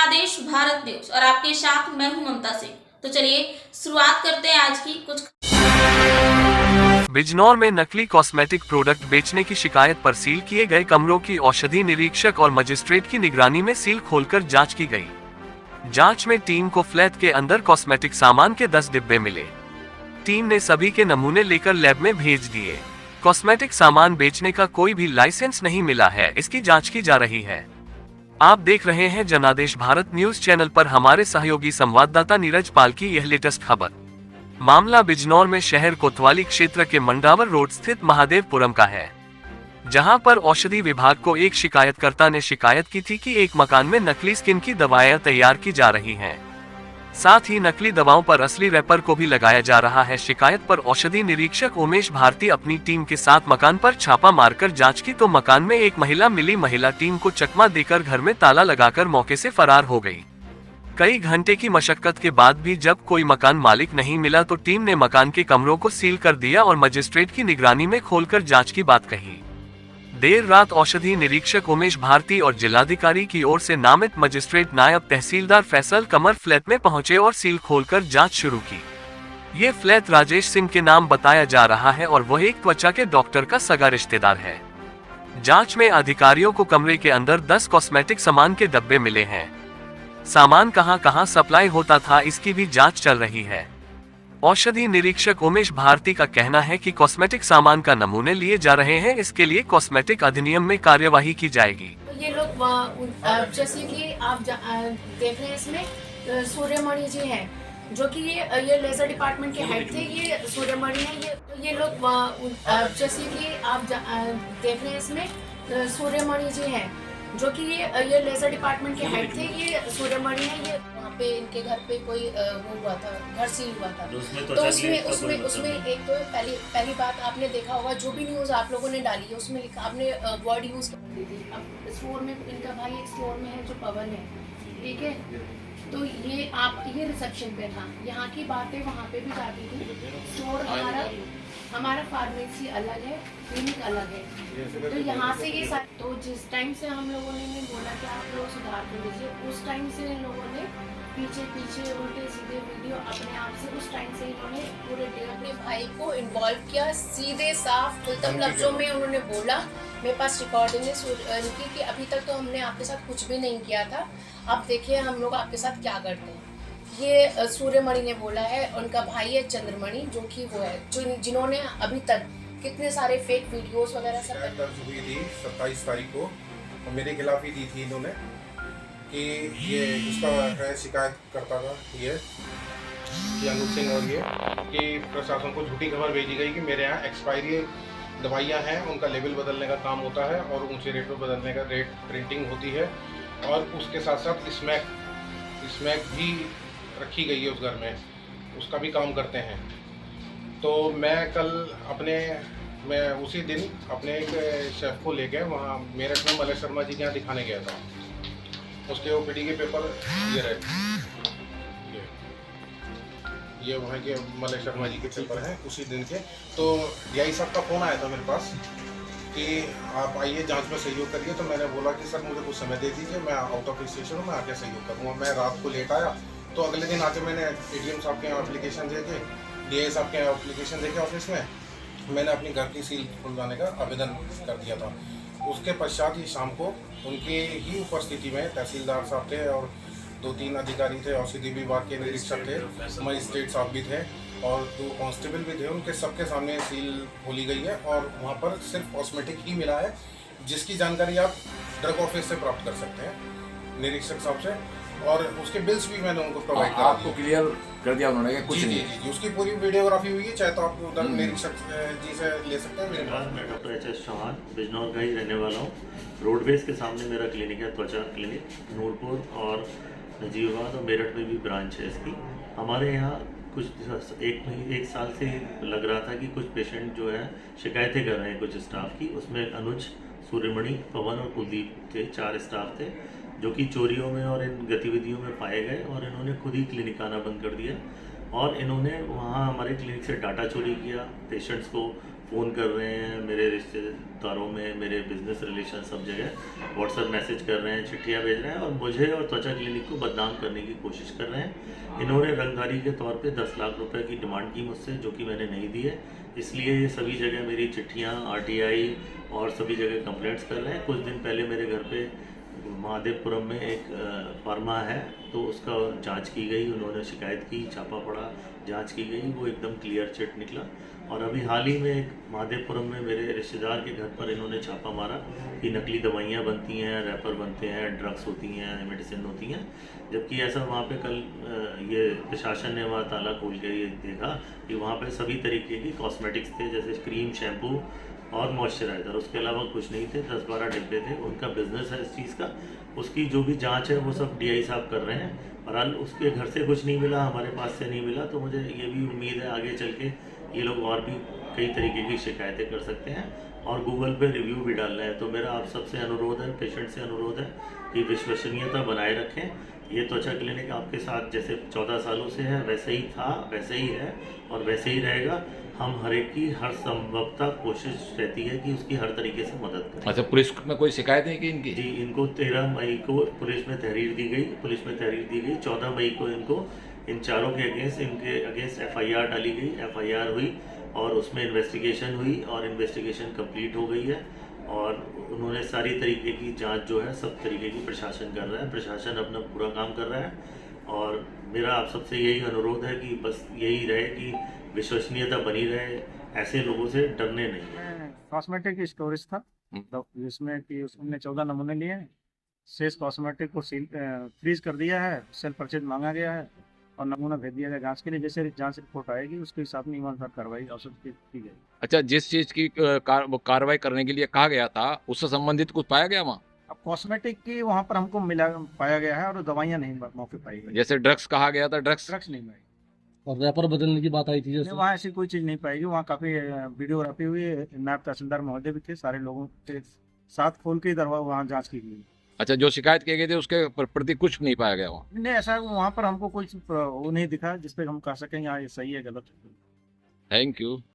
जनादेश भारत न्यूज और आपके साथ मैं हूं ममता सिंह। तो चलिए शुरुआत करते हैं आज की कुछ। बिजनौर में नकली कॉस्मेटिक प्रोडक्ट बेचने की शिकायत पर सील किए गए कमरों की औषधि निरीक्षक और मजिस्ट्रेट की निगरानी में सील खोलकर जांच की गई। जांच में टीम को फ्लैट के अंदर कॉस्मेटिक सामान के 10 डिब्बे मिले। टीम ने सभी के नमूने लेकर लैब में भेज दिए। कॉस्मेटिक सामान बेचने का कोई भी लाइसेंस नहीं मिला है, इसकी जांच की जा रही है। आप देख रहे हैं जनादेश भारत न्यूज चैनल पर हमारे सहयोगी संवाददाता नीरज पाल की यह लेटेस्ट खबर। मामला बिजनौर में शहर कोतवाली क्षेत्र के मंडावर रोड स्थित महादेवपुरम का है, जहां पर औषधि विभाग को एक शिकायतकर्ता ने शिकायत की थी कि एक मकान में नकली स्किन की दवाएं तैयार की जा रही हैं। साथ ही नकली दवाओं पर असली रैपर को भी लगाया जा रहा है। शिकायत पर औषधि निरीक्षक उमेश भारती अपनी टीम के साथ मकान पर छापा मारकर जांच की तो मकान में एक महिला मिली। महिला टीम को चकमा देकर घर में ताला लगाकर मौके से फरार हो गई। कई घंटे की मशक्कत के बाद भी जब कोई मकान मालिक नहीं मिला तो टीम ने मकान के कमरों को सील कर दिया और मजिस्ट्रेट की निगरानी में खोलकर जांच की बात कही। देर रात औषधि निरीक्षक उमेश भारती और जिलाधिकारी की ओर से नामित मजिस्ट्रेट नायब तहसीलदार फैसल कमर फ्लैट में पहुंचे और सील खोलकर जांच शुरू की। ये फ्लैट राजेश सिंह के नाम बताया जा रहा है और वह एक त्वचा के डॉक्टर का सगा रिश्तेदार है। जांच में अधिकारियों को कमरे के अंदर 10 कॉस्मेटिक सामान के डब्बे मिले हैं। सामान कहां सप्लाई होता था, इसकी भी जांच चल रही है। औषधि निरीक्षक उमेश भारती का कहना है कि कॉस्मेटिक सामान का नमूने लिए जा रहे हैं, इसके लिए कॉस्मेटिक अधिनियम में कार्यवाही की जाएगी। ये लोग जैसे कि आप देख रहे हैं, इसमें सूर्यमणि जी हैं जो कि ये लेजर डिपार्टमेंट के हेड थे। ये सूर्यमणि है। ये लोग जैसे कि आप देख रहे हैं, इसमें सूर्यमणि जी हैं जो कि ये लेजर डिपार्टमेंट के हेड थे। ये सूर्यमणि है। ये वहाँ पे इनके घर पे कोई वो हुआ था, घर सील हुआ था। तो उसमें एक तो पहली बात आपने देखा होगा, जो भी न्यूज़ आप लोगों ने डाली है उसमें लिखा आपने वर्ड यूज कर दी थी। अब स्टोर में इनका भाई एक स्टोर में है जो पवन है, ठीक है। तो ये रिसेप्शन पे था, यहाँ की बातें वहाँ पे भी जाती थी। स्टोर हमारा फार्मेसी अलग है, क्लिनिक अलग है। तो यहाँ से ये तो जिस टाइम से हम लोगों ने बोला कि आप लोग सुधार कर लीजिए, उस टाइम से इन लोगों ने पीछे उल्टे सीधे वीडियो अपने आप से उस टाइम से इन्होंने पूरे अपने भाई को इन्वॉल्व किया। सीधे साफ खुलतम लफ्जों में उन्होंने बोला, मेरे पास रिकॉर्डिंग है उनकी कि अभी तक तो हमने आपके साथ कुछ भी नहीं किया था, अब देखिए हम लोग आपके साथ क्या करते हैं। ये सूर्यमणि ने बोला है। उनका भाई है चंद्रमणि, जो कि वो है जिन्होंने अभी तक कितने सारे फेक वीडियोस वगैरह सब दर्ज हुई थी 27 तारीख को, और मेरे खिलाफ ही दी थी इन्होंने कि ये उसका है शिकायत करता था ये अनूप सिंह, और ये कि प्रशासन को झूठी खबर भेजी गई कि मेरे यहाँ एक्सपायरी दवाइयाँ हैं, उनका लेबल बदलने का काम होता है और ऊंचे रेट पर बदलने का रेट प्रिंटिंग होती है, और उसके साथ साथ स्मैक भी रखी गई है उस घर में, उसका भी काम करते हैं। तो मैं उसी दिन अपने एक शेफ को लेके वहाँ मेरठ में मलय शर्मा जी के यहाँ दिखाने गया था। उसके ओपीडी के पेपर ये रहे, ये वहाँ के मलय शर्मा जी के पेपर हैं उसी दिन के। तो डीआई साहब का फ़ोन आया था मेरे पास कि आप आइए जांच में सहयोग करिए। तो मैंने बोला कि सर मुझे कुछ समय दे दीजिए, मैं आउट ऑफ स्टेशन हूँ, मैं आके सहयोग करूँगा। मैं रात को लेट आया, तो अगले दिन आके मैंने एडीएम साहब के यहाँ एप्लीकेशन दे के, डीआई साहब के यहाँ एप्लीकेशन दे के ऑफिस में मैंने अपनी घर की सील खुलवाने का आवेदन कर दिया था। उसके पश्चात ही शाम को उनके ही उपस्थिति में तहसीलदार साहब थे और 2-3 अधिकारी थे, औषधि विभाग के निरीक्षक थे, मजिस्ट्रेट साहब भी थे और 2 कांस्टेबल भी थे। उनके सबके सामने सील खोली गई है और वहाँ पर सिर्फ कॉस्मेटिक ही मिला है, जिसकी जानकारी आप ड्रग ऑफिस से प्राप्त कर सकते हैं निरीक्षक साहब से, और उसके बिल्स भी मैंने उनको प्रोवाइड करा आपको क्लियर कर दिया उन्होंने कुछ जी, नहीं। जी, उसकी पूरी वीडियोग्राफी हुई है, चाहे तो आप उधर निरीक्षक जी से ले सकते हैं। मैं डॉक्टर HS चौहान बिजनौर का ही रहने वाला हूँ। रोडवेज के सामने मेरा क्लिनिक है, त्वचा क्लिनिक, नूरपुर और नजीबाबाद और मेरठ में भी ब्रांच है इसकी। हमारे यहाँ कुछ एक साल से लग रहा था कि कुछ पेशेंट जो है शिकायतें कर रहे हैं कुछ स्टाफ की। उसमें अनुज, सूर्यमणि, पवन और कुलदीप थे, 4 स्टाफ थे जो कि चोरियों में और इन गतिविधियों में पाए गए, और इन्होंने खुद ही क्लिनिक आना बंद कर दिया और इन्होंने वहाँ हमारे क्लिनिक से डाटा चोरी किया, पेशेंट्स को फ़ोन कर रहे हैं, मेरे रिश्तेदारों में, मेरे बिजनेस रिलेशन सब जगह व्हाट्सएप मैसेज कर रहे हैं, चिट्ठियाँ भेज रहे हैं और मुझे और त्वचा क्लिनिक को बदनाम करने की कोशिश कर रहे हैं। इन्होंने रंगदारी के तौर पे 10 लाख रुपए की डिमांड की मुझसे, जो कि मैंने नहीं दी है। इसलिए ये सभी जगह मेरी चिट्ठियाँ, RTI और सभी जगह कंप्लेंट्स कर रहे हैं। कुछ दिन पहले मेरे घर पे महादेवपुरम में एक फार्मा है, तो उसका जांच की गई, उन्होंने शिकायत की, छापा पड़ा, जांच की गई, वो एकदम क्लियर चिट निकला। और अभी हाल ही में एक महादेवपुरम में मेरे रिश्तेदार के घर पर इन्होंने छापा मारा कि नकली दवाइयाँ बनती हैं, रैपर बनते हैं, ड्रग्स होती हैं, मेडिसिन होती हैं। जबकि ऐसा वहाँ पे कल ये प्रशासन ने वहाँ ताला खोल के ये देखा कि वहाँ पे सभी तरीके की कॉस्मेटिक्स थे, जैसे क्रीम, शैम्पू और मॉइस्चराइज़र, उसके अलावा कुछ नहीं थे। 10-12 डिब्बे थे। उनका बिजनेस है इस चीज़ का, उसकी जो भी जांच है वो सब DI साहब कर रहे हैं। बहरहाल उसके घर से कुछ नहीं मिला, हमारे पास से नहीं मिला, तो मुझे ये भी उम्मीद है आगे चल के ये लोग और भी कई तरीके की शिकायतें कर सकते हैं और गूगल पे रिव्यू भी डाल रहे हैं। तो मेरा आप सबसे अनुरोध है, पेशेंट से अनुरोध है कि विश्वसनीयता बनाए रखें। ये त्वचा क्लिनिक आपके साथ जैसे 14 सालों से है, वैसे ही था, वैसे ही है और वैसे ही रहेगा। हम हर एक की हर संभवतः कोशिश रहती है कि उसकी हर तरीके से मदद करें। अच्छा, पुलिस में कोई शिकायत नहीं की इनकी? जी, इनको 13 मई को पुलिस में तहरीर दी गई, 14 मई को इनको इन चारों के इनके अगेंस्ट FIR डाली गई, FIR हुई और उसमें इन्वेस्टिगेशन हुई और इन्वेस्टिगेशन कंप्लीट हो गई है और उन्होंने सारी तरीके की जांच जो है सब तरीके की प्रशासन कर रहा है। प्रशासन अपना पूरा काम कर रहा है और मेरा आप सबसे यही अनुरोध है कि बस यही रहे कि विश्वसनीयता बनी रहे, ऐसे लोगों से डरने नहीं। कॉस्मेटिक स्टोरेज था, तो जिसमें कि उसने 14 नमूने लिए हैं। शेष कॉस्मेटिक को फ्रीज कर दिया है, सेल परचेज मांगा गया है और नमूना भेज दिया गया जांच के लिए। जैसे जांच रिपोर्ट आएगी उसके हिसाब में नियमानुसार कार्रवाई औसत की गई। अच्छा, जिस चीज की कार्रवाई करने के लिए कहा गया था उससे संबंधित कुछ पाया गया वहाँ? अब कॉस्मेटिक की वहाँ पर हमको पाया गया है और दवाइयाँ नहीं मौके पाई गई। जैसे ड्रग्स कहा गया था, ड्रग्स नहीं पाई और रैपर बदलने की बात आई थी जैसे? वहाँ ऐसी कोई चीज़ नहीं पाएगी। वहाँ काफ़ी वीडियोग्राफी हुई है, नायब तहसीलदार महोदय भी थे, सारे लोगों के साथ खोल के दरवा वहाँ जांच की गई। अच्छा, जो शिकायत किए गए थे उसके प्रति कुछ नहीं पाया गया वहाँ? नहीं, ऐसा वहाँ पर हमको कोई वो नहीं दिखा जिसपे हम कह सकें हाँ ये सही है गलत है। Thank you.